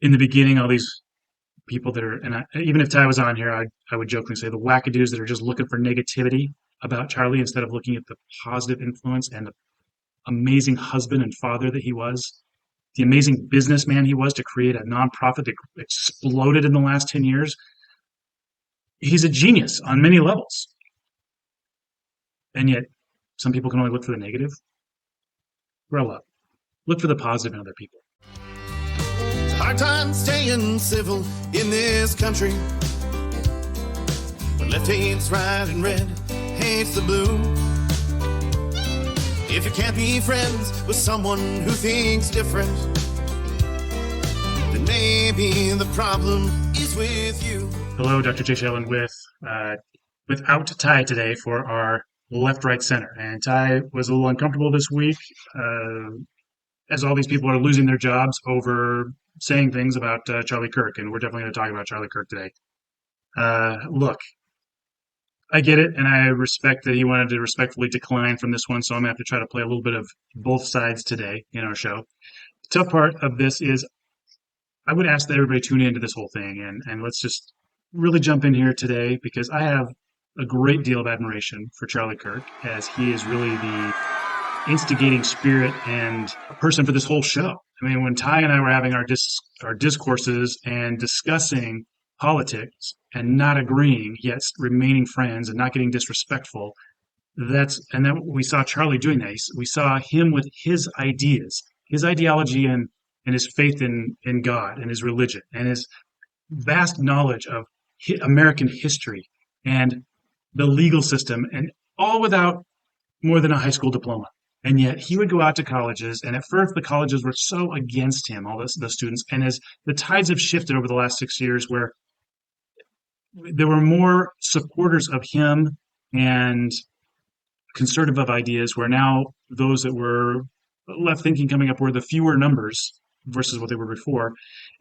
in the beginning, all these people that are, even if Ty was on here, I would jokingly say the wackadoos that are just looking for negativity about Charlie instead of looking at the positive influence and the amazing husband and father that he was, the amazing businessman he was to create a nonprofit that exploded in the last 10 years. He's a genius on many levels. And yet, some people can only look for the negative. Grow up. Look for the positive in other people. It's a hard time staying civil in this country. When left hates right and red hates the blue. If you can't be friends with someone who thinks different, then maybe the problem is with you. Hello, Dr. J. Shetlin without Ty today for our left-right center. And Ty was a little uncomfortable this week as all these people are losing their jobs over saying things about Charlie Kirk. And we're definitely going to talk about Charlie Kirk today. Look, I get it, and I respect that he wanted to respectfully decline from this one, so I'm going to have to try to play a little bit of both sides today in our show. The tough part of this is I would ask that everybody tune into this whole thing, and let's just really jump in here today because I have a great deal of admiration for Charlie Kirk, as he is really the instigating spirit and a person for this whole show. I mean, when Ty and I were having our discourses and discussing politics and not agreeing, yet remaining friends and not getting disrespectful, then we saw Charlie doing that. We saw him with his ideas, his ideology, and his faith in God and his religion and his vast knowledge of American history and the legal system, and all without more than a high school diploma. And yet he would go out to colleges, and at first the colleges were so against him, all the students. And as the tides have shifted over the last 6 years, where there were more supporters of him and conservative of ideas, where now those that were left thinking coming up were the fewer numbers versus what they were before.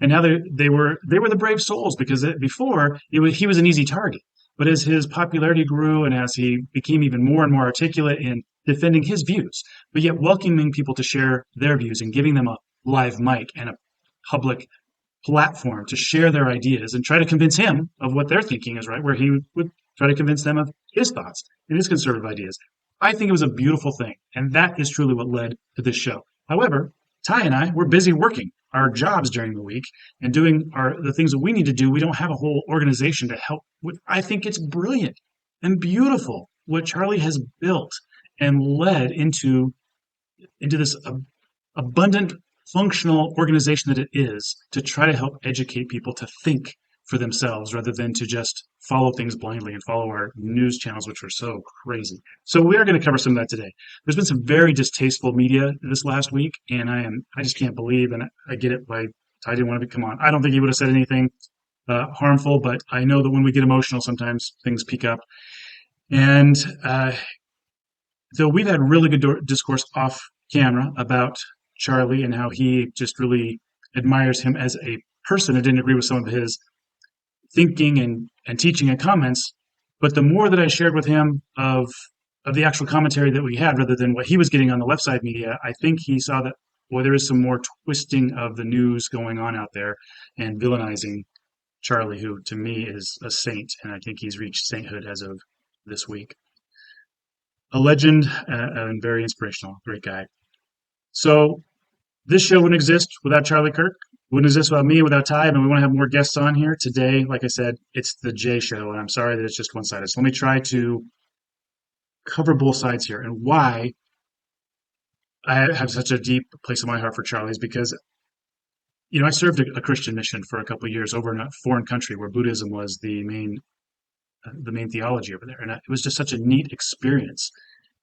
And now they were the brave souls, because before he was an easy target. But as his popularity grew and as he became even more and more articulate in defending his views, but yet welcoming people to share their views and giving them a live mic and a public platform to share their ideas and try to convince him of what they're thinking is right, where he would try to convince them of his thoughts and his conservative ideas. I think it was a beautiful thing, and that is truly what led to this show. However, Ty and I were busy working our jobs during the week and doing the things that we need to do. We don't have a whole organization to help with. I think it's brilliant and beautiful what Charlie has built and led into this abundant, functional organization that it is, to try to help educate people to think for themselves rather than to just follow things blindly and follow our news channels, which are so crazy. So we are going to cover some of that today. There's been some very distasteful media this last week, and I just can't believe, and I get it why Ty didn't want to come on. I don't think he would have said anything harmful, but I know that when we get emotional, sometimes things peak up. And so we've had really good discourse off camera about Charlie and how he just really admires him as a person. I didn't agree with some of his thinking and teaching and comments, but the more that I shared with him of the actual commentary that we had rather than what he was getting on the left side media, I think he saw that, well, there is some more twisting of the news going on out there and villainizing Charlie, who to me is a saint, and I think he's reached sainthood as of this week. A legend and very inspirational, great guy. So this show wouldn't exist without Charlie Kirk. Wouldn't exist without me, without Ty, and we want to have more guests on here. Today, like I said, it's the J show, and I'm sorry that it's just one-sided. So let me try to cover both sides here. And why I have such a deep place in my heart for Charlie is because, I served a Christian mission for a couple of years over in a foreign country where Buddhism was the main theology over there. And it was just such a neat experience.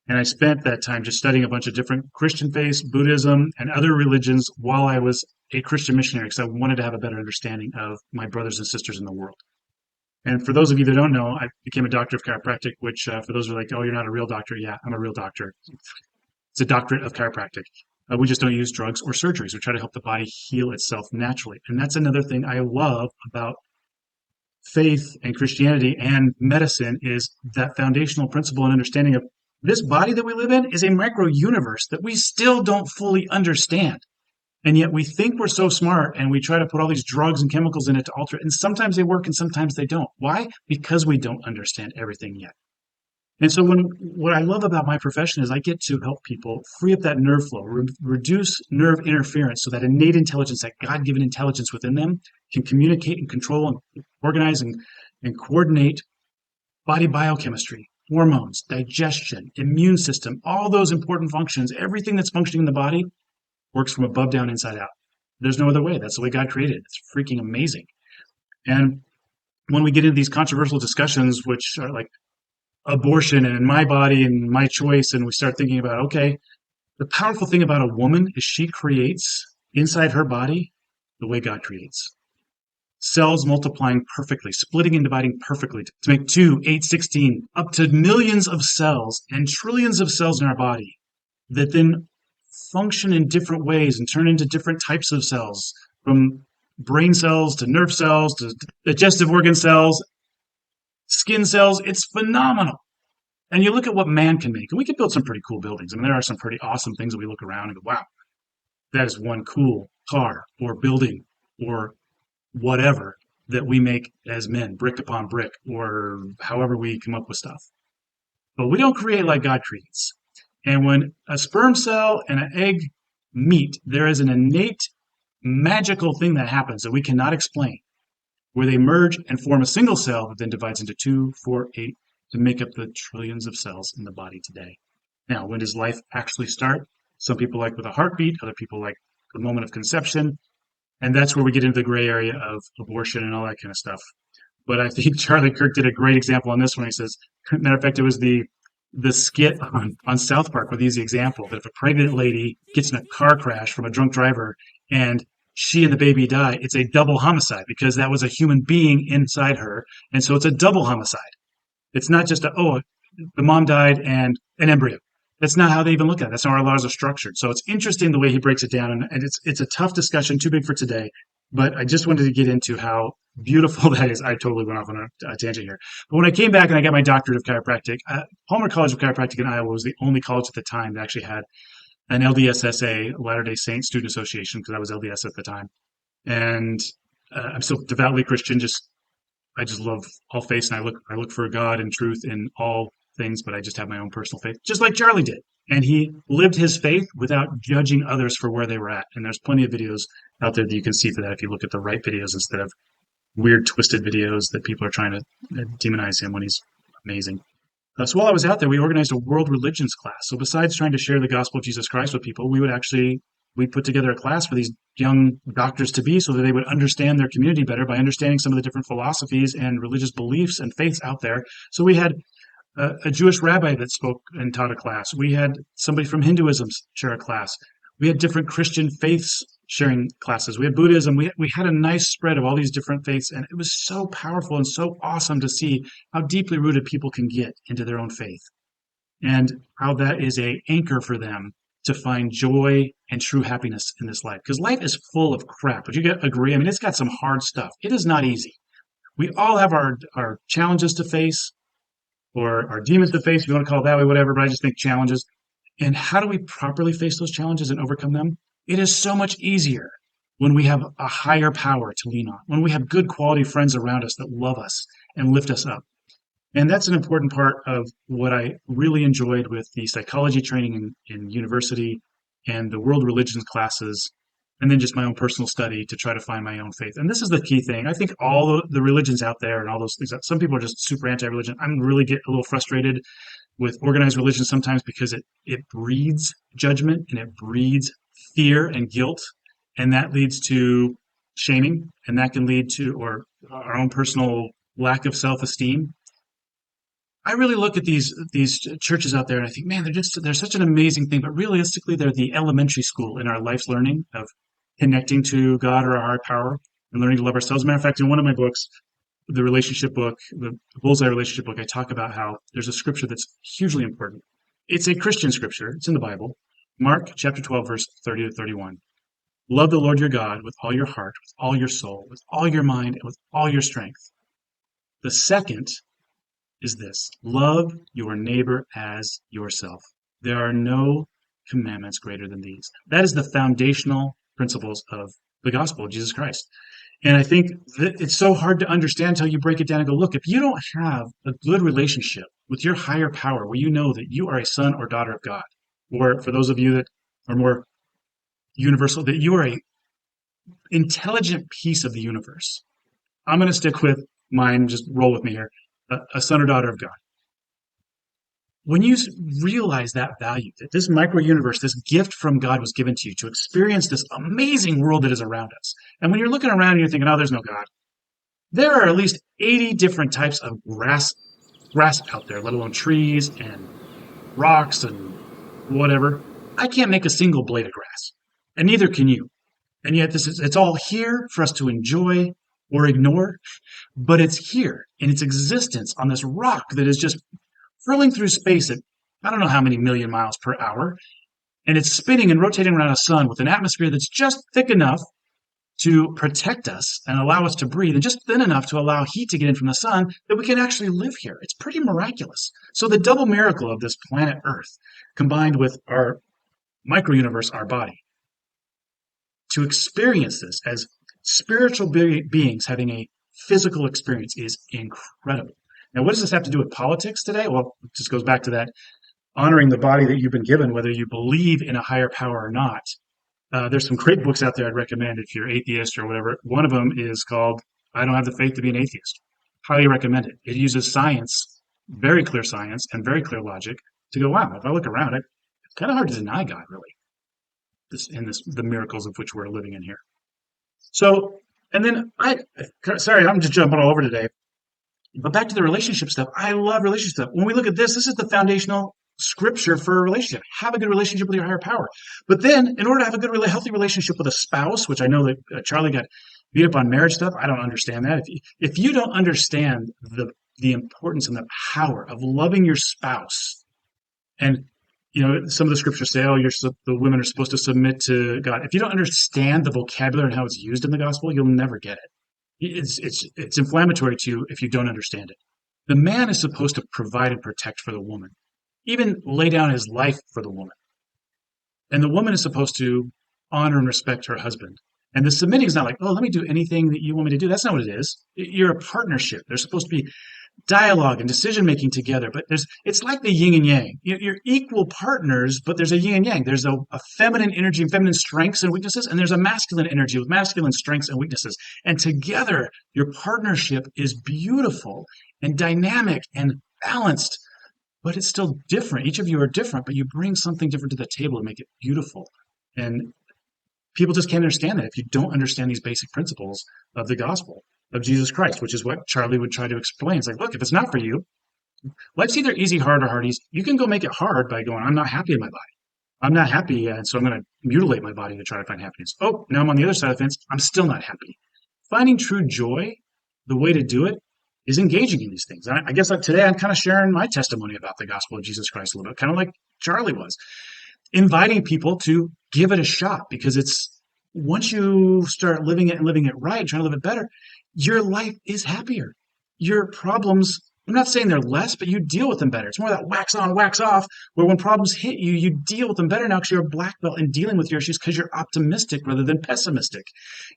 And I spent that time just studying a bunch of different Christian faiths, Buddhism, and other religions while I was a Christian missionary, because I wanted to have a better understanding of my brothers and sisters in the world. And for those of you that don't know, I became a doctor of chiropractic, which for those who are like, oh, you're not a real doctor. Yeah, I'm a real doctor. It's a doctorate of chiropractic. We just don't use drugs or surgeries. We try to help the body heal itself naturally. And that's another thing I love about faith and Christianity and medicine, is that foundational principle and understanding of this body that we live in is a micro universe that we still don't fully understand. And yet we think we're so smart and we try to put all these drugs and chemicals in it to alter it. And sometimes they work and sometimes they don't. Why? Because we don't understand everything yet. And so what I love about my profession is I get to help people free up that nerve flow, reduce nerve interference so that innate intelligence, that God-given intelligence within them can communicate and control and organize and coordinate body biochemistry, hormones, digestion, immune system, all those important functions, everything that's functioning in the body works from above down, inside out. There's no other way. That's the way God created it. It's freaking amazing. And when we get into these controversial discussions, which are like abortion and my body and my choice, and we start thinking about, okay, the powerful thing about a woman is she creates inside her body the way God creates. Cells multiplying perfectly, splitting and dividing perfectly to make 2, 8, 16, up to millions of cells and trillions of cells in our body that then function in different ways and turn into different types of cells, from brain cells to nerve cells to digestive organ cells, skin cells. It's phenomenal. And you look at what man can make, and we can build some pretty cool buildings. I mean, there are some pretty awesome things that we look around and go, wow, that is one cool car or building or whatever that we make as men, brick upon brick, or however we come up with stuff. But we don't create like God creates. And when a sperm cell and an egg meet, there is an innate magical thing that happens that we cannot explain, where they merge and form a single cell that then divides into 2, 4, 8 to make up the trillions of cells in the body today. Now, when does life actually start? Some people like with a heartbeat, other people like the moment of conception. And that's where we get into the gray area of abortion and all that kind of stuff. But I think Charlie Kirk did a great example on this one. He says, matter of fact, it was the skit on South Park with the easy example that if a pregnant lady gets in a car crash from a drunk driver and she and the baby die, it's a double homicide because that was a human being inside her. And so it's a double homicide. It's not just the mom died and an embryo. That's not how they even look at it. That's not how our laws are structured. So it's interesting the way he breaks it down, and it's a tough discussion, too big for today. But I just wanted to get into how beautiful that is. I totally went off on a tangent here. But when I came back and I got my doctorate of chiropractic, Palmer College of Chiropractic in Iowa was the only college at the time that actually had an LDSSA, Latter-day Saint Student Association, because I was LDS at the time. And I'm still devoutly Christian. I just love all faiths, and I look for God and truth in all things, but I just have my own personal faith, just like Charlie did. And he lived his faith without judging others for where they were at. And there's plenty of videos out there that you can see for that if you look at the right videos instead of weird, twisted videos that people are trying to demonize him when he's amazing. So while I was out there, we organized a world religions class. So besides trying to share the gospel of Jesus Christ with people, we put together a class for these young doctors to be so that they would understand their community better by understanding some of the different philosophies and religious beliefs and faiths out there. So we had a Jewish rabbi that spoke and taught a class. We had somebody from Hinduism share a class. We had different Christian faiths sharing classes. We had Buddhism. We had a nice spread of all these different faiths, and it was so powerful and so awesome to see how deeply rooted people can get into their own faith and how that is a anchor for them to find joy and true happiness in this life. Because life is full of crap. Would you agree? I mean, it's got some hard stuff. It is not easy. We all have our challenges to face, or our demons to face, if you want to call it that way, whatever, but I just think challenges. And how do we properly face those challenges and overcome them? It is so much easier when we have a higher power to lean on, when we have good quality friends around us that love us and lift us up. And that's an important part of what I really enjoyed with the psychology training in university and the world religions classes, and then just my own personal study to try to find my own faith. And this is the key thing. I think all the religions out there and all those things, some people are just super anti-religion. I'm really get a little frustrated with organized religion sometimes because it breeds judgment and it breeds fear and guilt. And that leads to shaming, and that can lead to or our own personal lack of self-esteem. I really look at these churches out there and I think, man, they're such an amazing thing, but realistically, they're the elementary school in our life's learning of connecting to God or our higher power and learning to love ourselves. As a matter of fact, in one of my books, the relationship book, the Bullseye relationship book, I talk about how there's a scripture that's hugely important. It's a Christian scripture. It's in the Bible. Mark chapter 12, verse 30 to 31. Love the Lord your God with all your heart, with all your soul, with all your mind, and with all your strength. The second is this: love your neighbor as yourself. There are no commandments greater than these. That is the foundational principles of the gospel of Jesus Christ. And I think that it's so hard to understand until you break it down and go, look, if you don't have a good relationship with your higher power, where you know that you are a son or daughter of God, or for those of you that are more universal, that you are a intelligent piece of the universe. I'm going to stick with mine, just roll with me here, a son or daughter of God. When you realize that value, that this micro universe, this gift from God was given to you to experience this amazing world that is around us. And when you're looking around and you're thinking, oh, there's no God, there are at least 80 different types of grass out there, let alone trees and rocks and whatever. I can't make a single blade of grass, and neither can you. And yet it's all here for us to enjoy or ignore, but it's here in its existence on this rock that is just hurling through space at I don't know how many million miles per hour, and it's spinning and rotating around a sun with an atmosphere that's just thick enough to protect us and allow us to breathe, and just thin enough to allow heat to get in from the sun that we can actually live here. It's pretty miraculous. So the double miracle of this planet Earth, combined with our micro-universe, our body, to experience this as spiritual beings having a physical experience is incredible. Now, what does this have to do with politics today? Well, it just goes back to that honoring the body that you've been given, whether you believe in a higher power or not. There's some great books out there I'd recommend if you're atheist or whatever. One of them is called I Don't Have the Faith to Be an Atheist. Highly recommend it. It uses science, very clear science and very clear logic to go, wow, if I look around, it's kind of hard to deny God, really, the miracles of which we're living in here. So, and then sorry, I'm just jumping all over today. But back to the relationship stuff. I love relationship stuff. When we look at this is the foundational scripture for a relationship. Have a good relationship with your higher power. But then, in order to have a good, healthy relationship with a spouse, which I know that Charlie got beat up on marriage stuff, I don't understand that. If you don't understand the importance and the power of loving your spouse, and some of the scriptures say, oh, the women are supposed to submit to God. If you don't understand the vocabulary and how it's used in the gospel, you'll never get it. It's inflammatory to you if you don't understand it. The man is supposed to provide and protect for the woman, even lay down his life for the woman. And the woman is supposed to honor and respect her husband. And the submitting is not like, oh, let me do anything that you want me to do. That's not what it is. You're a partnership. There's supposed to be dialogue and decision making together, but it's like the yin and yang. You're equal partners, but there's a yin and yang. There's a feminine energy and feminine strengths and weaknesses, and there's a masculine energy with masculine strengths and weaknesses. And together, your partnership is beautiful and dynamic and balanced, but it's still different. Each of you are different, but you bring something different to the table to make it beautiful. And people just can't understand that if you don't understand these basic principles of the gospel of Jesus Christ, which is what Charlie would try to explain. It's like, look, if it's not for you, life's either easy, hard, or hard easy. You can go make it hard by going, I'm not happy in my body. I'm not happy, and so I'm going to mutilate my body to try to find happiness. Oh, now I'm on the other side of the fence. I'm still not happy. Finding true joy, the way to do it is engaging in these things. I guess today I'm kind of sharing my testimony about the gospel of Jesus Christ a little bit, kind of like Charlie was, inviting people to give it a shot, because once you start living it and living it right, trying to live it better, your life is happier. Your problems, I'm not saying they're less, but you deal with them better. It's more that wax on, wax off, where when problems hit you, you deal with them better now because you're a black belt in dealing with your issues because you're optimistic rather than pessimistic.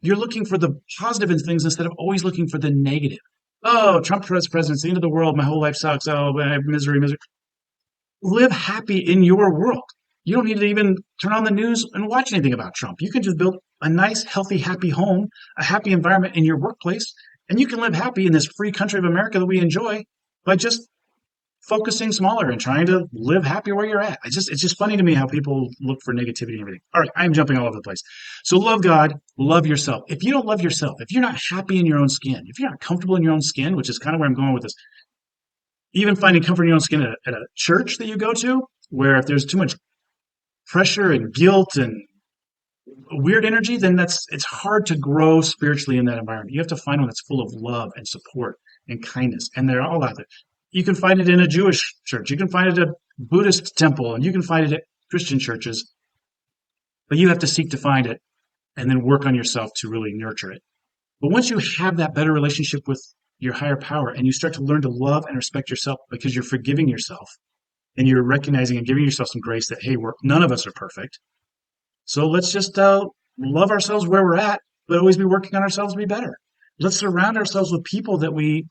You're looking for the positive in things instead of always looking for the negative. Oh, Trump president, it's the end of the world. My whole life sucks. Oh, misery. Live happy in your world. You don't need to even turn on the news and watch anything about Trump. You can just build a nice, healthy, happy home, a happy environment in your workplace, and you can live happy in this free country of America that we enjoy by just focusing smaller and trying to live happy where you're at. It's just funny to me how people look for negativity and everything. All right, I'm jumping all over the place. So love God, love yourself. If you don't love yourself, if you're not happy in your own skin, if you're not comfortable in your own skin, which is kind of where I'm going with this, even finding comfort in your own skin at a church that you go to, where if there's too much pressure and guilt and weird energy, then it's hard to grow spiritually in that environment. You have to find one that's full of love and support and kindness, and they're all out there. You can find it in a Jewish church, you can find it at a Buddhist temple, and you can find it at Christian churches, but you have to seek to find it and then work on yourself to really nurture it. But once you have that better relationship with your higher power and you start to learn to love and respect yourself because you're forgiving yourself and you're recognizing and giving yourself some grace that, hey, none of us are perfect. So let's just love ourselves where we're at, but always be working on ourselves to be better. Let's surround ourselves with people that we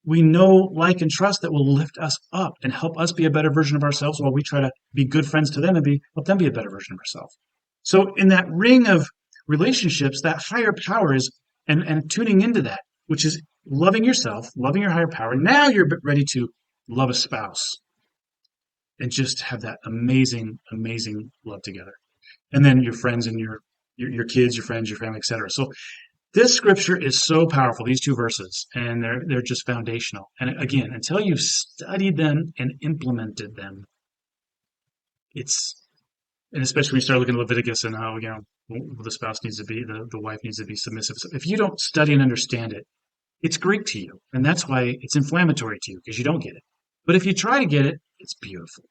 know, like, and trust that will lift us up and help us be a better version of ourselves while we try to be good friends to them and help them be a better version of ourselves. So in that ring of relationships, that higher power is and tuning into that, which is loving yourself, loving your higher power. Now you're ready to love a spouse and just have that amazing, amazing love together. And then your friends and your kids, your friends, your family, etc. So this scripture is so powerful, these two verses, and they're just foundational. And again, until you've studied them and implemented them, it's and especially when you start looking at Leviticus and how, the spouse needs to be, the wife needs to be submissive. So if you don't study and understand it, it's Greek to you. And that's why it's inflammatory to you, because you don't get it. But if you try to get it, it's beautiful.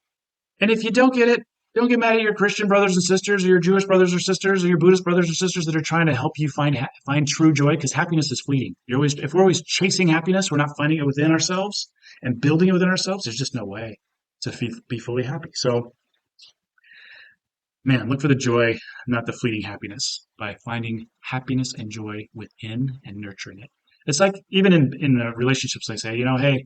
And if you don't get it, don't get mad at your Christian brothers and sisters, or your Jewish brothers or sisters, or your Buddhist brothers or sisters that are trying to help you find true joy, because happiness is fleeting. If we're always chasing happiness, we're not finding it within ourselves and building it within ourselves. There's just no way to be fully happy. So, man, look for the joy, not the fleeting happiness, by finding happiness and joy within and nurturing it. It's like even in relationships, they say, hey,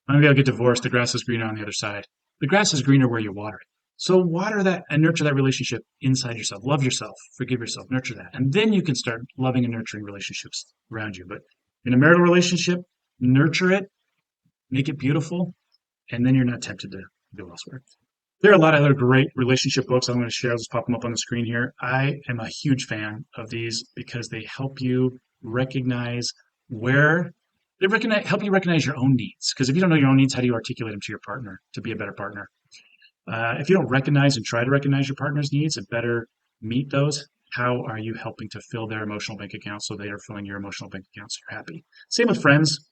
I'm gonna get divorced. The grass is greener on the other side. The grass is greener where you water it. So water that and nurture that relationship inside yourself. Love yourself, forgive yourself, nurture that. And then you can start loving and nurturing relationships around you. But in a marital relationship, nurture it, make it beautiful, and then you're not tempted to go elsewhere. There are a lot of other great relationship books I'm going to share. I'll just pop them up on the screen here. I am a huge fan of these because they help you recognize help you recognize your own needs. Because if you don't know your own needs, how do you articulate them to your partner to be a better partner? If you don't recognize and try to recognize your partner's needs and better meet those, how are you helping to fill their emotional bank account so they are filling your emotional bank account so you're happy? Same with friends.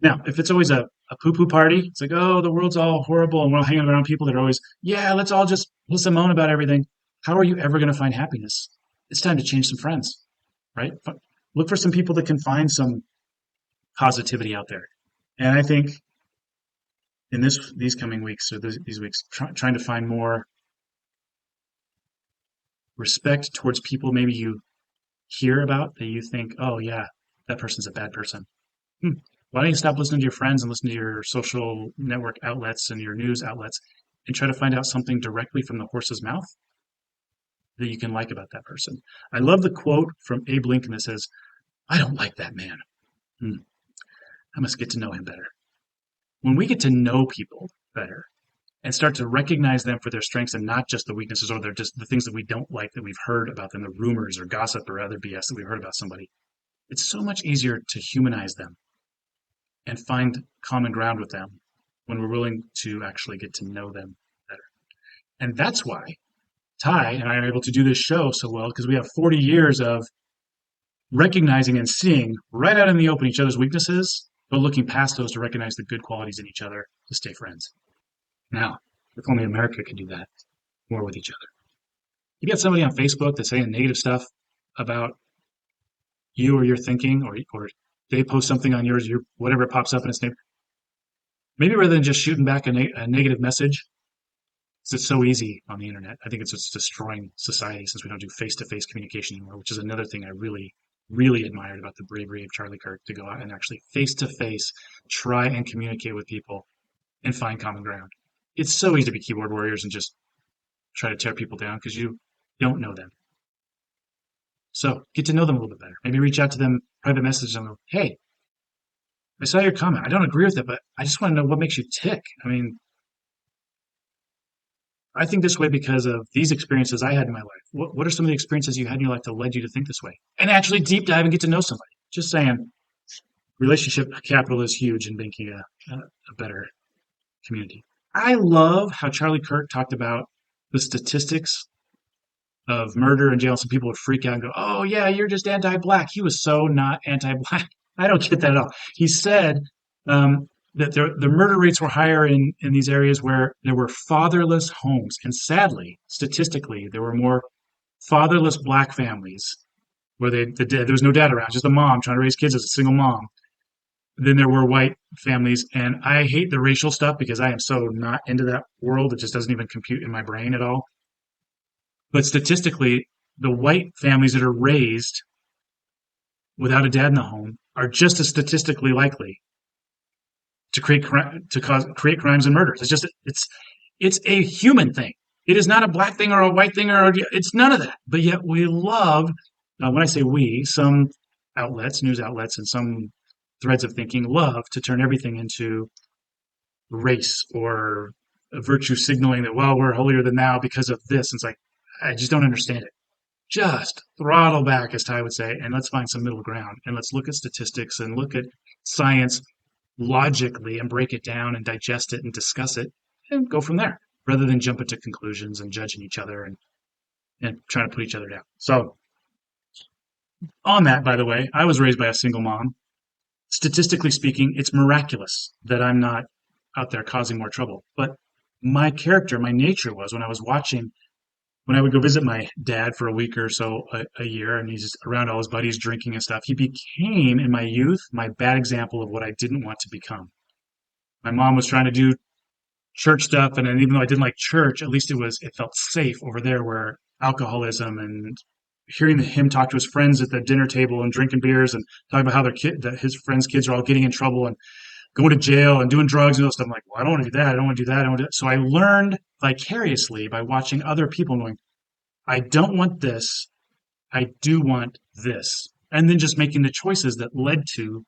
Now, if it's always a poo-poo party, it's like, oh, the world's all horrible and we're all hanging around people that are always, yeah, let's all just piss and moan about everything. How are you ever going to find happiness? It's time to change some friends, right? Look for some people that can find some positivity out there. And I think in these coming weeks or these weeks, trying to find more respect towards people maybe you hear about that you think, oh yeah, that person's a bad person. Why don't you stop listening to your friends and listen to your social network outlets and your news outlets and try to find out something directly from the horse's mouth that you can like about that person? I love the quote from Abe Lincoln that says, I don't like that man. I must get to know him better. When we get to know people better and start to recognize them for their strengths and not just the weaknesses or they're just the things that we don't like that we've heard about them, the rumors or gossip or other BS that we've heard about somebody, it's so much easier to humanize them and find common ground with them when we're willing to actually get to know them better. And that's why Ty and I are able to do this show so well, because we have 40 years of recognizing and seeing right out in the open each other's weaknesses, but looking past those to recognize the good qualities in each other to stay friends. Now, if only America could do that more with each other. You got somebody on Facebook that's saying negative stuff about you or your thinking, or they post something on yours, whatever pops up in its name. Maybe rather than just shooting back a negative message, because it's so easy on the internet, I think it's just destroying society since we don't do face-to-face communication anymore, which is another thing I really, really admired about the bravery of Charlie Kirk to go out and actually face-to-face try and communicate with people and find common ground. It's so easy to be keyboard warriors and just try to tear people down because you don't know them. So get to know them a little bit better. Maybe reach out to them, private message them. Hey, I saw your comment. I don't agree with it, but I just want to know what makes you tick. I mean, I think this way because of these experiences I had in my life. What are some of the experiences you had in your life that led you to think this way? And actually deep dive and get to know somebody. Just saying, relationship capital is huge in making a better community. I love how Charlie Kirk talked about the statistics of murder and jail. Some people would freak out and go, oh, yeah, you're just anti-black. He was so not anti-black. I don't get that at all. He said that the murder rates were higher in these areas where there were fatherless homes. And sadly, statistically, there were more fatherless black families where there was no dad around, just a mom trying to raise kids as a single mom. Then there were white families. And I hate the racial stuff because I am so not into that world. It just doesn't even compute in my brain at all. But statistically, the white families that are raised without a dad in the home are just as statistically likely to create crimes and murders. It's a human thing. It is not a black thing or a white thing, or it's none of that. But yet we love, when I say we, some outlets, news outlets, and some threads of thinking love to turn everything into race or virtue signaling that, well, we're holier than thou because of this. And it's like, I just don't understand it. Just throttle back, as Ty would say, and let's find some middle ground. And let's look at statistics and look at science logically and break it down and digest it and discuss it and go from there rather than jump into conclusions and judging each other and trying to put each other down. So, on that, by the way, I was raised by a single mom. Statistically speaking, it's miraculous that I'm not out there causing more trouble. But my character, my nature was when I would go visit my dad for a week or so a year, and he's around all his buddies drinking and stuff, he became, in my youth, my bad example of what I didn't want to become. My mom was trying to do church stuff, and even though I didn't like church, at least it felt safe over there where alcoholism and hearing him talk to his friends at the dinner table and drinking beers and talking about how that his friends' kids are all getting in trouble and going to jail and doing drugs and all stuff. I'm like, well, I don't want to do that. I don't want to do that. I don't want to do that. So I learned vicariously by watching other people going, I don't want this. I do want this. And then just making the choices that led to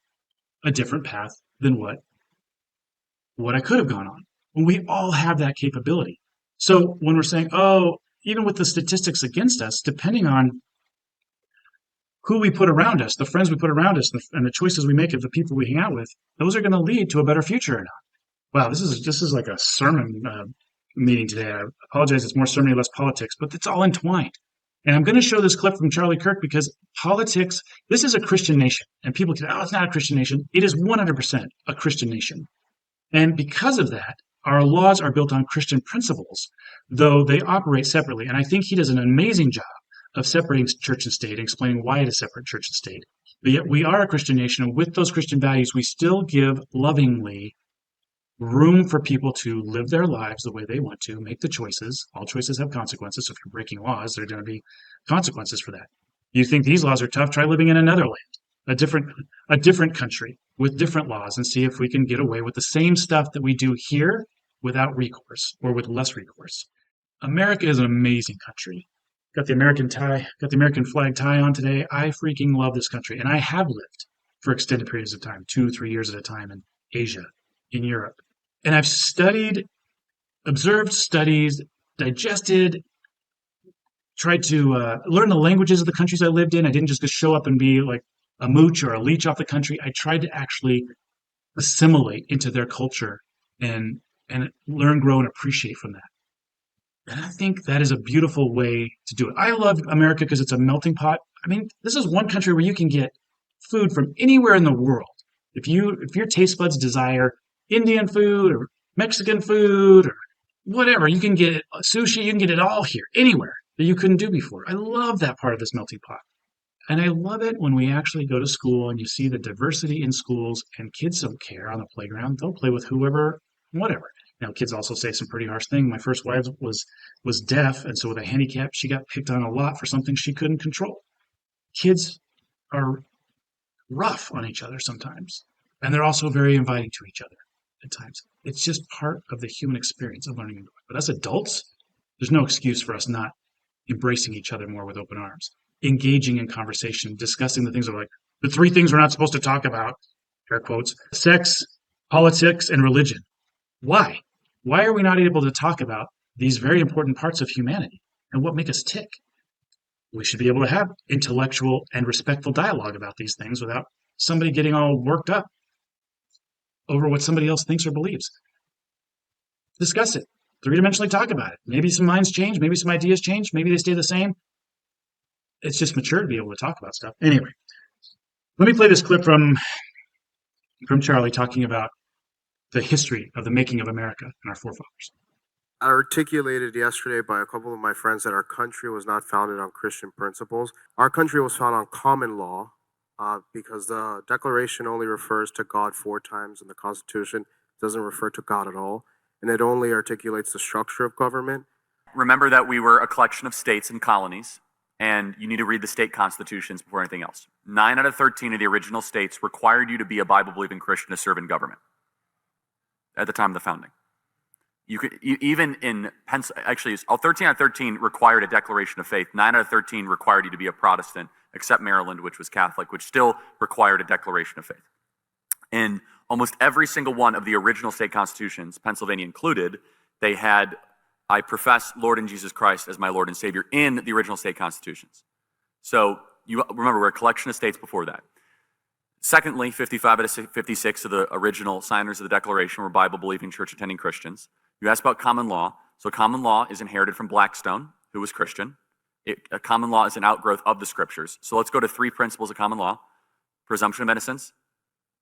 a different path than what I could have gone on. And we all have that capability. So when we're saying, oh, even with the statistics against us, depending on who we put around us, the friends we put around us, and the choices we make of the people we hang out with, those are going to lead to a better future or not. Wow, this is like a sermon meeting today. I apologize, it's more sermon, less politics, but it's all entwined. And I'm going to show this clip from Charlie Kirk because politics, this is a Christian nation. And people can, oh, it's not a Christian nation. It is 100% a Christian nation. And because of that, our laws are built on Christian principles, though they operate separately. And I think he does an amazing job of separating church and state and explaining why it is separate, church and state. But yet we are a Christian nation, and with those Christian values, we still give lovingly room for people to live their lives the way they want to, make the choices. All choices have consequences. So if you're breaking laws, there are going to be consequences for that. You think these laws are tough? Try living in another land, a different country with different laws, and see if we can get away with the same stuff that we do here without recourse or with less recourse. America is an amazing country. Got the American flag tie on today. I freaking love this country. And I have lived for extended periods of time, 2-3 years at a time in Asia, in Europe. And I've observed, studied, digested, tried to learn the languages of the countries I lived in. I didn't just show up and be like a mooch or a leech off the country. I tried to actually assimilate into their culture and learn, grow, and appreciate from that. And I think that is a beautiful way to do it. I love America because it's a melting pot. I mean, this is one country where you can get food from anywhere in the world. If your taste buds desire Indian food or Mexican food or whatever, you can get it, sushi, you can get it all here, anywhere that you couldn't do before. I love that part of this melting pot. And I love it when we actually go to school and you see the diversity in schools and kids don't care on the playground. They'll play with whoever, whatever. Now, kids also say some pretty harsh things. My first wife was deaf, and so with a handicap, she got picked on a lot for something she couldn't control. Kids are rough on each other sometimes, and they're also very inviting to each other at times. It's just part of the human experience of learning. But as adults, there's no excuse for us not embracing each other more with open arms, engaging in conversation, discussing the things that are like the 3 things we're not supposed to talk about, air quotes, sex, politics, and religion. Why? Why are we not able to talk about these very important parts of humanity and what make us tick? We should be able to have intellectual and respectful dialogue about these things without somebody getting all worked up over what somebody else thinks or believes. Discuss it. 3-dimensionally talk about it. Maybe some minds change. Maybe some ideas change. Maybe they stay the same. It's just mature to be able to talk about stuff. Anyway, let me play this clip from Charlie talking about the history of the making of America and our forefathers. I articulated yesterday by a couple of my friends that our country was not founded on Christian principles. Our country was founded on common law because the Declaration only refers to God 4 times and the Constitution doesn't refer to God at all. And it only articulates the structure of government. Remember that we were a collection of states and colonies, and you need to read the state constitutions before anything else. 9 out of 13 of the original states required you to be a Bible-believing Christian to serve in government at the time of the founding. You could even in actually, 13 out of 13 required a declaration of faith. 9 out of 13 required you to be a Protestant, except Maryland, which was Catholic, which still required a declaration of faith. In almost every single one of the original state constitutions, Pennsylvania included, they had, I profess Lord and Jesus Christ as my Lord and Savior in the original state constitutions. So you remember, we're a collection of states before that. Secondly, 55 out of 56 of the original signers of the Declaration were Bible-believing, church-attending Christians. You asked about common law. So common law is inherited from Blackstone, who was Christian. Common law is an outgrowth of the scriptures. So let's go to 3 principles of common law: presumption of innocence,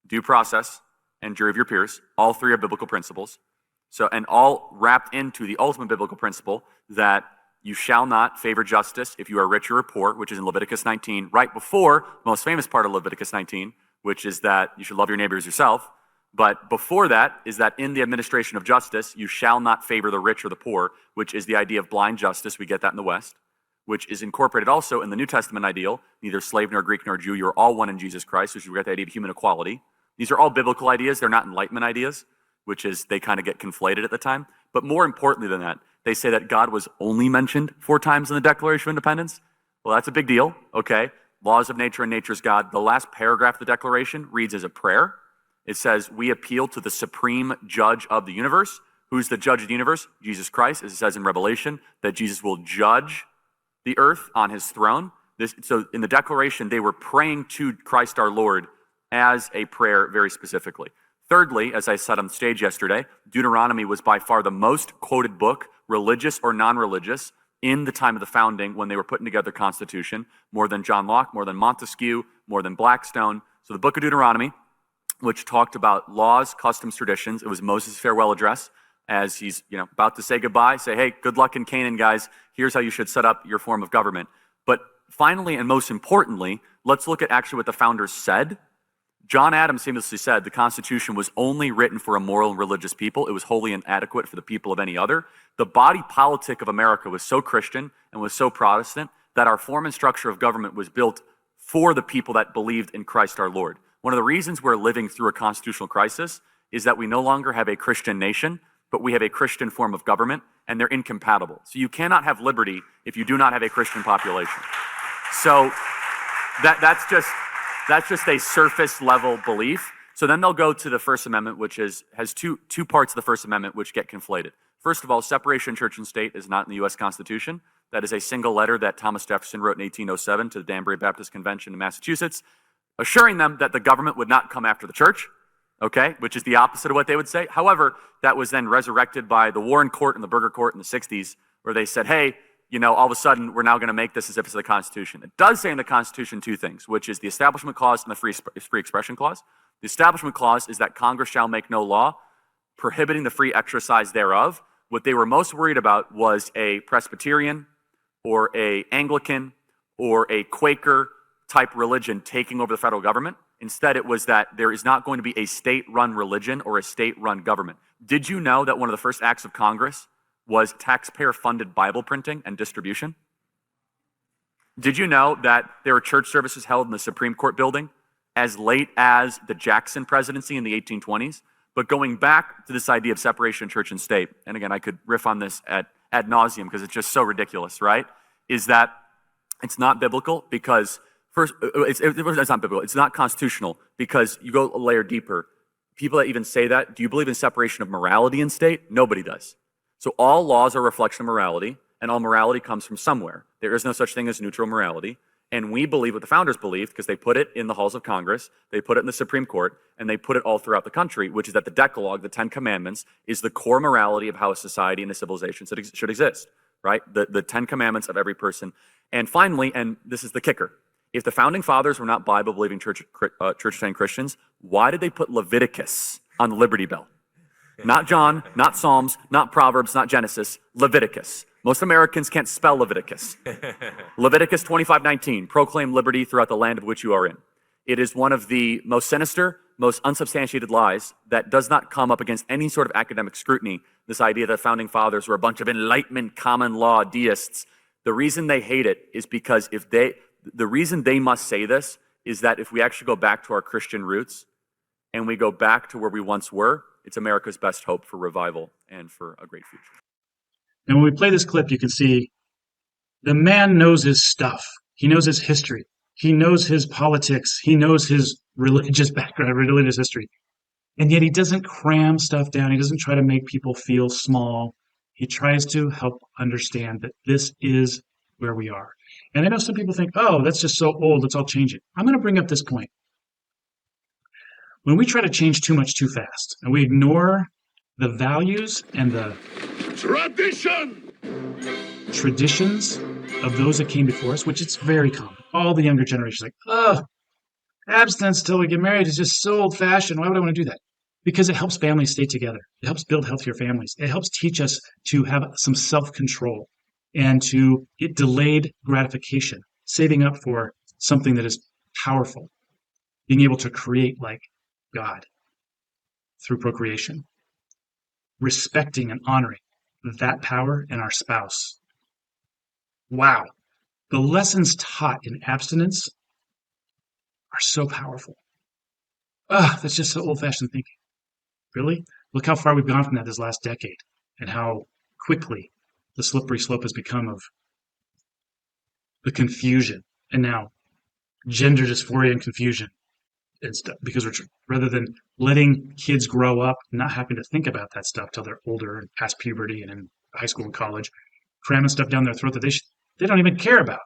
due process, and jury of your peers. All 3 are biblical principles. So, and all wrapped into the ultimate biblical principle that you shall not favor justice if you are rich or poor, which is in Leviticus 19, right before the most famous part of Leviticus 19, which is that you should love your neighbor as yourself. But before that is that in the administration of justice, you shall not favor the rich or the poor, which is the idea of blind justice. We get that in the West, which is incorporated also in the New Testament ideal: neither slave nor Greek nor Jew, you are all one in Jesus Christ, which we get the idea of human equality. These are all biblical ideas. They're not Enlightenment ideas, which is they kind of get conflated at the time. But more importantly than that, they say that God was only mentioned 4 times in the Declaration of Independence. Well, that's a big deal, okay? Laws of nature and nature's God. The last paragraph of the Declaration reads as a prayer. It says, we appeal to the supreme judge of the universe. Who's the judge of the universe? Jesus Christ, as it says in Revelation, that Jesus will judge the earth on his throne. So in the Declaration, they were praying to Christ our Lord as a prayer very specifically. Thirdly, as I said on stage yesterday, Deuteronomy was by far the most quoted book, religious or non-religious, in the time of the founding when they were putting together the Constitution, more than John Locke, more than Montesquieu, more than Blackstone. So the book of Deuteronomy, which talked about laws, customs, traditions. It was Moses' farewell address as he's about to say goodbye, say, hey, good luck in Canaan, guys. Here's how you should set up your form of government. But finally, and most importantly, let's look at actually what the founders said. John Adams famously said the Constitution was only written for a moral and religious people. It was wholly inadequate for the people of any other. The body politic of America was so Christian and was so Protestant that our form and structure of government was built for the people that believed in Christ our Lord. One of the reasons we're living through a constitutional crisis is that we no longer have a Christian nation, but we have a Christian form of government, and they're incompatible. So you cannot have liberty if you do not have a Christian population. So that's just a surface level belief. So then they'll go to the First Amendment, which has two parts of the First Amendment which get conflated. First of all, separation of church and state is not in the U.S. Constitution. That is a single letter that Thomas Jefferson wrote in 1807 to the Danbury Baptist Convention in Massachusetts, assuring them that the government would not come after the church, okay, which is the opposite of what they would say. However, that was then resurrected by the Warren Court and the Burger Court in the 60s, where they said, hey, all of a sudden, we're now going to make this as if it's the Constitution. It does say in the Constitution 2 things, which is the Establishment Clause and the Free Expression Clause. The Establishment Clause is that Congress shall make no law prohibiting the free exercise thereof. What they were most worried about was a Presbyterian or a Anglican or a Quaker type religion taking over the federal government. Instead, it was that there is not going to be a state-run religion or a state-run government. Did you know that one of the first acts of Congress was taxpayer-funded Bible printing and distribution? Did you know that there were church services held in the Supreme Court building as late as the Jackson presidency in the 1820s? But going back to this idea of separation of church and state, and again, I could riff on this ad nauseum because it's just so ridiculous, right? Is that it's not biblical because first, it's not biblical. It's not constitutional because you go a layer deeper. People that even say that, do you believe in separation of morality and state? Nobody does. So all laws are a reflection of morality, and all morality comes from somewhere. There is no such thing as neutral morality. And we believe what the founders believed because they put it in the halls of Congress, they put it in the Supreme Court, and they put it all throughout the country, which is that the Decalogue, the 10 Commandments, is the core morality of how a society and a civilization should exist, right? The 10 Commandments of every person. And finally, and this is the kicker, if the founding fathers were not Bible-believing church-attending Christians, why did they put Leviticus on the Liberty Bell? Not John, not Psalms, not Proverbs, not Genesis, Leviticus. Most Americans can't spell Leviticus. Leviticus 25:19, proclaim liberty throughout the land of which you are in. It is one of the most sinister, most unsubstantiated lies that does not come up against any sort of academic scrutiny. This idea that founding fathers were a bunch of Enlightenment common law deists. The reason they hate it is because the reason they must say this is that if we actually go back to our Christian roots and we go back to where we once were, it's America's best hope for revival and for a great future. And when we play this clip, you can see the man knows his stuff. He knows his history. He knows his politics. He knows his religious background, religious history. And yet he doesn't cram stuff down. He doesn't try to make people feel small. He tries to help understand that this is where we are. And I know some people think, oh, that's just so old. Let's all change it. I'm going to bring up this point. When we try to change too much too fast and we ignore the values and the traditions of those that came before us, which it's very common. All the younger generations like, oh, abstinence till we get married is just so old-fashioned. Why would I want to do that? Because it helps families stay together. It helps build healthier families. It helps teach us to have some self-control and to get delayed gratification, saving up for something that is powerful, being able to create like God through procreation, respecting and honoring that power in our spouse. Wow. The lessons taught in abstinence are so powerful. That's just so old-fashioned thinking. Really? Look how far we've gone from that this last decade and how quickly the slippery slope has become of the confusion and now gender dysphoria and confusion and stuff, because rather than letting kids grow up not having to think about that stuff till they're older and past puberty and in high school and college, cramming stuff down their throat that they don't even care about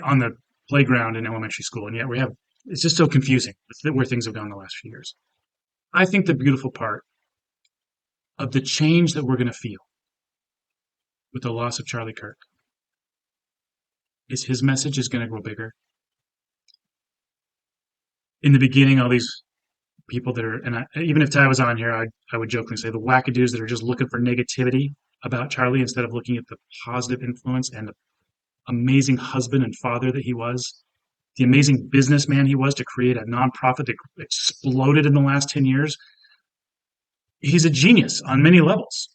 on the playground in elementary school. And yet it's just so confusing where things have gone the last few years. I think the beautiful part of the change that we're going to feel with the loss of Charlie Kirk is his message is going to grow bigger. In the beginning, all these people that are, and even if Ty was on here, I would jokingly say the wackadoos that are just looking for negativity about Charlie instead of looking at the positive influence and the amazing husband and father that he was, the amazing businessman he was to create a nonprofit that exploded in the last 10 years. He's a genius on many levels.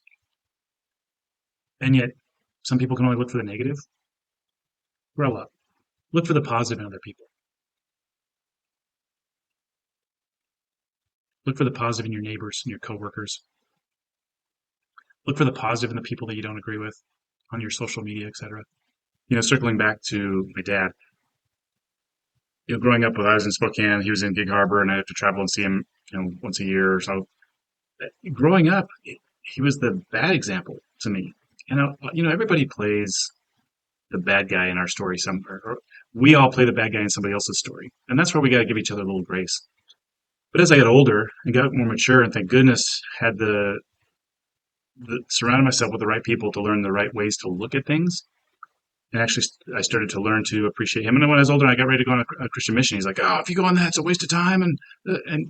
And yet, some people can only look for the negative. Grow up. Look for the positive in other people. Look for the positive in your neighbors and your coworkers. Look for the positive in the people that you don't agree with on your social media, etc. Circling back to my dad, growing up when I was in Spokane, he was in Gig Harbor, and I had to travel and see him, once a year or so. Growing up, he was the bad example to me. Everybody plays the bad guy in our story somewhere. Or we all play the bad guy in somebody else's story. And that's where we got to give each other a little grace. But as I got older and got more mature, and thank goodness had surrounded myself with the right people to learn the right ways to look at things. And actually, I started to learn to appreciate him. And then when I was older, I got ready to go on a Christian mission. He's like, "Oh, if you go on that, it's a waste of time." And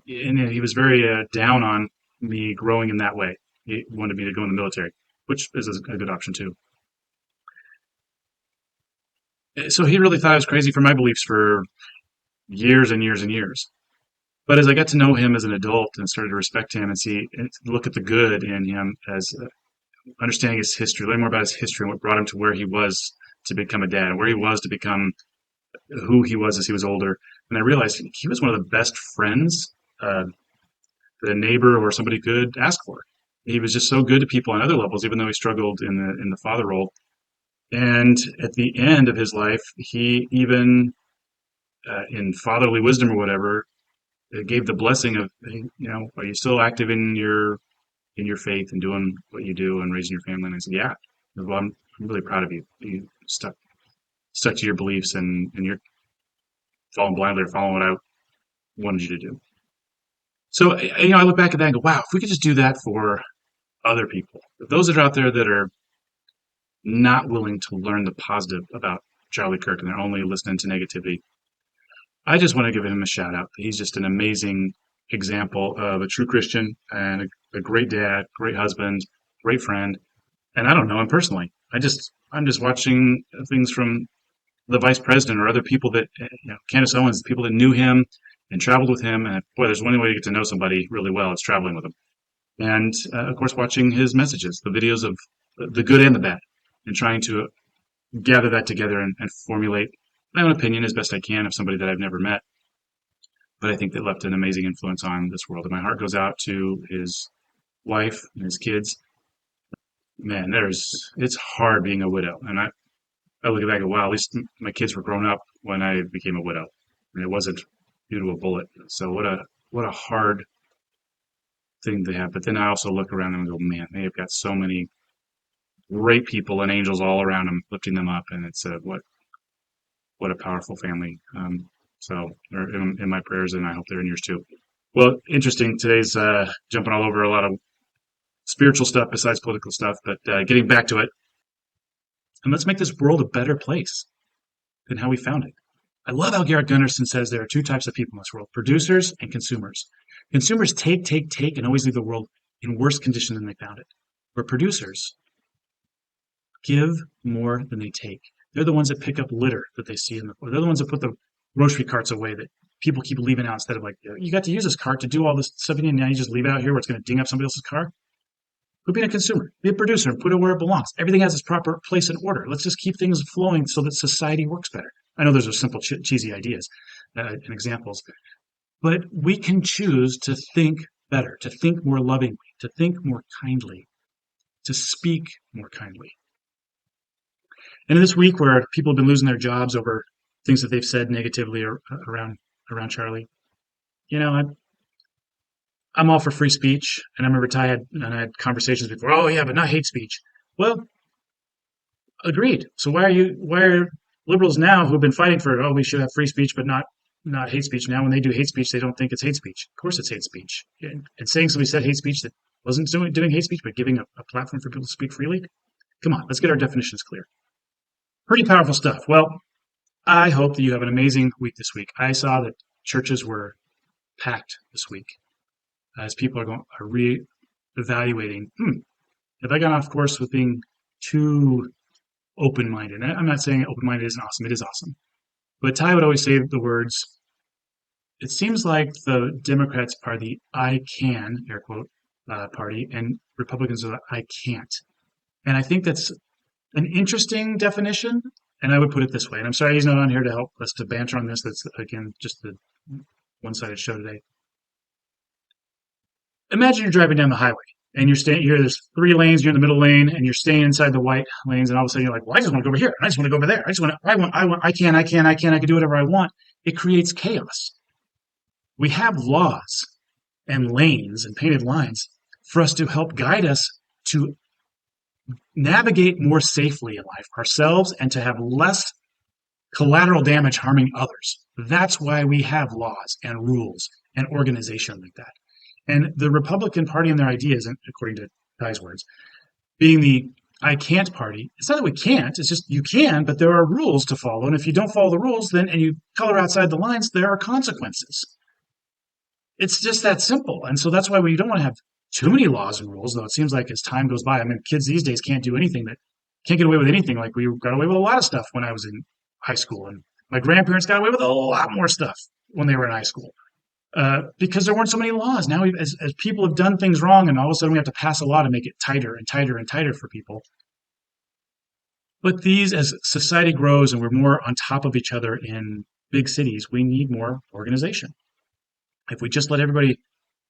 he was very down on me growing in that way. He wanted me to go in the military, which is a good option too. So he really thought I was crazy for my beliefs for years and years and years. But as I got to know him as an adult and started to respect him and look at the good in him as understanding his history, learning more about his history and what brought him to where he was to become a dad and where he was to become who he was as he was older. And I realized he was one of the best friends that a neighbor or somebody could ask for. He was just so good to people on other levels, even though he struggled in the father role. And at the end of his life, he even, in fatherly wisdom or whatever, gave the blessing of, are you still active in your faith and doing what you do and raising your family? And I said, yeah. Well, I'm really proud of you. You stuck to your beliefs and you're following blindly or following what I wanted you to do. So, I look back at that and go, wow, if we could just do that for other people, those that are out there that are not willing to learn the positive about Charlie Kirk and they're only listening to negativity, I just want to give him a shout out. He's just an amazing example of a true Christian and a great dad, great husband, great friend. And I don't know him personally. I'm just watching things from the vice president or other people that, Candace Owens, people that knew him and traveled with him. And boy, there's one way to get to know somebody really well. It's traveling with him. And of course, watching his messages, the videos of the good and the bad, and trying to gather that together and formulate my own opinion as best I can of somebody that I've never met. But I think that left an amazing influence on this world. And my heart goes out to his wife and his kids. Man, it's hard being a widow. And I look back at, wow, at least my kids were grown up when I became a widow. And it wasn't due to a bullet. So what a hard thing they have. But then I also look around them and go, man, they have got so many great people and angels all around them, lifting them up. And it's what a powerful family. So they're in my prayers, and I hope they're in yours too. Well, interesting. Today's jumping all over a lot of spiritual stuff besides political stuff, but getting back to it. And let's make this world a better place than how we found it. I love how Garrett Gunderson says there are two types of people in this world, producers and consumers. Consumers take, and always leave the world in worse condition than they found it. Where producers give more than they take. They're the ones that pick up litter that they see in the floor. They're the ones that put the grocery carts away that people keep leaving out instead of like, you got to use this cart to do all this stuff, and now you just leave it out here where it's going to ding up somebody else's car. Quit being a consumer. Be a producer and put it where it belongs. Everything has its proper place and order. Let's just keep things flowing so that society works better. I know those are simple, cheesy ideas and examples, but we can choose to think better, to think more lovingly, to think more kindly, to speak more kindly. And in this week where people have been losing their jobs over things that they've said negatively around Charlie, you know, I'm all for free speech, and I remember Ty had conversations before. Oh yeah, but not hate speech. Well, agreed. So why are liberals now who've been fighting for we should have free speech but not hate speech, now when they do hate speech they don't think it's hate speech? Of course it's hate speech. And saying somebody said hate speech that wasn't doing hate speech but giving a platform for people to speak freely. Come on, let's get our definitions clear. Pretty powerful stuff. Well, I hope that you have an amazing week this week. I saw that churches were packed this week as people are re-evaluating. Have I gone off course with being too open-minded? I'm not saying open-minded isn't awesome. It is awesome. But Ty would always say the words, it seems like the Democrats are the I can, air quote, party, and Republicans are the I can't. And I think that's an interesting definition, and I would put it this way. And I'm sorry he's not on here to help us to banter on this. That's, again, just the one-sided show today. Imagine you're driving down the highway and there's 3 lanes, you're in the middle lane, and you're staying inside the white lanes, and all of a sudden you're like, well, I just want to go over here. I just want to go over there. I can do whatever I want. It creates chaos. We have laws and lanes and painted lines for us to help guide us to navigate more safely in life ourselves and to have less collateral damage harming others. That's why we have laws and rules and organization like that. And the Republican Party and their ideas, according to Ty's words, being the I can't party, it's not that we can't, it's just you can, but there are rules to follow. And if you don't follow the rules, and you color outside the lines, there are consequences. It's just that simple. And so that's why we don't want to have too many laws and rules, though it seems like as time goes by, I mean, kids these days can't get away with anything. Like we got away with a lot of stuff when I was in high school. And my grandparents got away with a lot more stuff when they were in high school. Because there weren't so many laws. Now, as people have done things wrong, and all of a sudden we have to pass a law to make it tighter and tighter and tighter for people. But as society grows and we're more on top of each other in big cities, we need more organization. If we just let everybody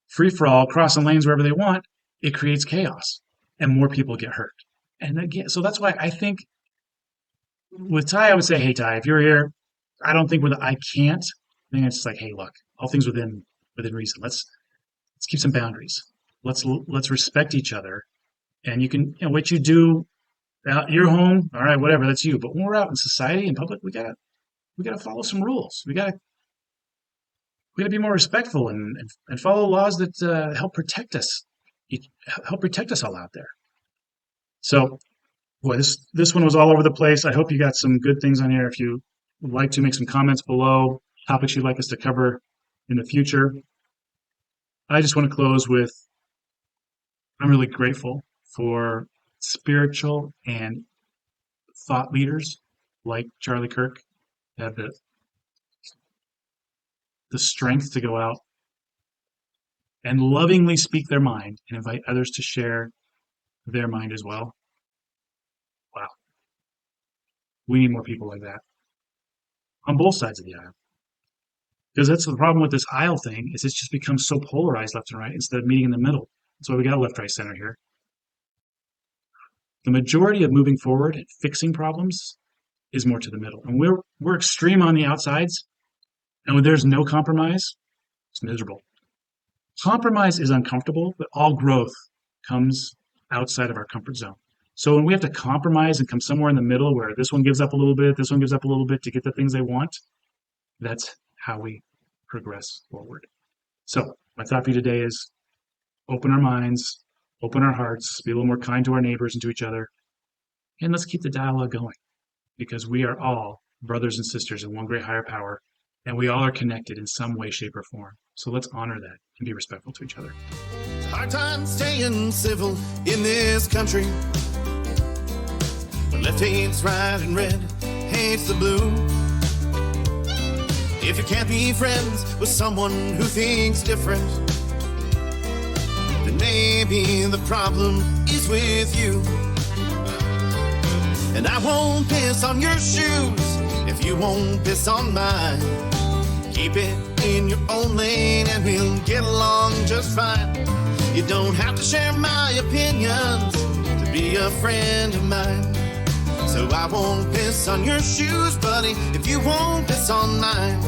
free for all, crossing lanes wherever they want, it creates chaos and more people get hurt. And again, so that's why I think with Ty, I would say, hey, Ty, if you're here, I don't think we're the I can't. I think it's just like, hey, look, all things within reason. Let's keep some boundaries. Let's respect each other. And you can, what you do out your home, all right, whatever, that's you. But when we're out in society in public, we gotta follow some rules. We gotta be more respectful and follow laws that help protect us all out there. So, boy, this one was all over the place. I hope you got some good things on here. If you would like to make some comments below, topics you'd like us to cover in the future. I just want to close with, I'm really grateful for spiritual and thought leaders like Charlie Kirk that have the strength to go out and lovingly speak their mind and invite others to share their mind as well. Wow. We need more people like that on both sides of the aisle. Because that's the problem with this aisle thing, is it's just become so polarized left and right instead of meeting in the middle. That's why we got left, right, center here. The majority of moving forward and fixing problems is more to the middle. And we're extreme on the outsides, and when there's no compromise, it's miserable. Compromise is uncomfortable, but all growth comes outside of our comfort zone. So when we have to compromise and come somewhere in the middle where this one gives up a little bit, this one gives up a little bit to get the things they want, that's how we progress forward. So my thought for you today is open our minds, open our hearts, be a little more kind to our neighbors and to each other, and let's keep the dialogue going, because we are all brothers and sisters in one great higher power, and we all are connected in some way, shape, or form. So let's honor that and be respectful to each other. It's a hard time staying civil in this country. When left hates right and red hates the blue. If you can't be friends with someone who thinks different, then maybe the problem is with you. And I won't piss on your shoes if you won't piss on mine. Keep it in your own lane and we'll get along just fine. You don't have to share my opinions to be a friend of mine. So I won't piss on your shoes, buddy, if you won't piss on mine.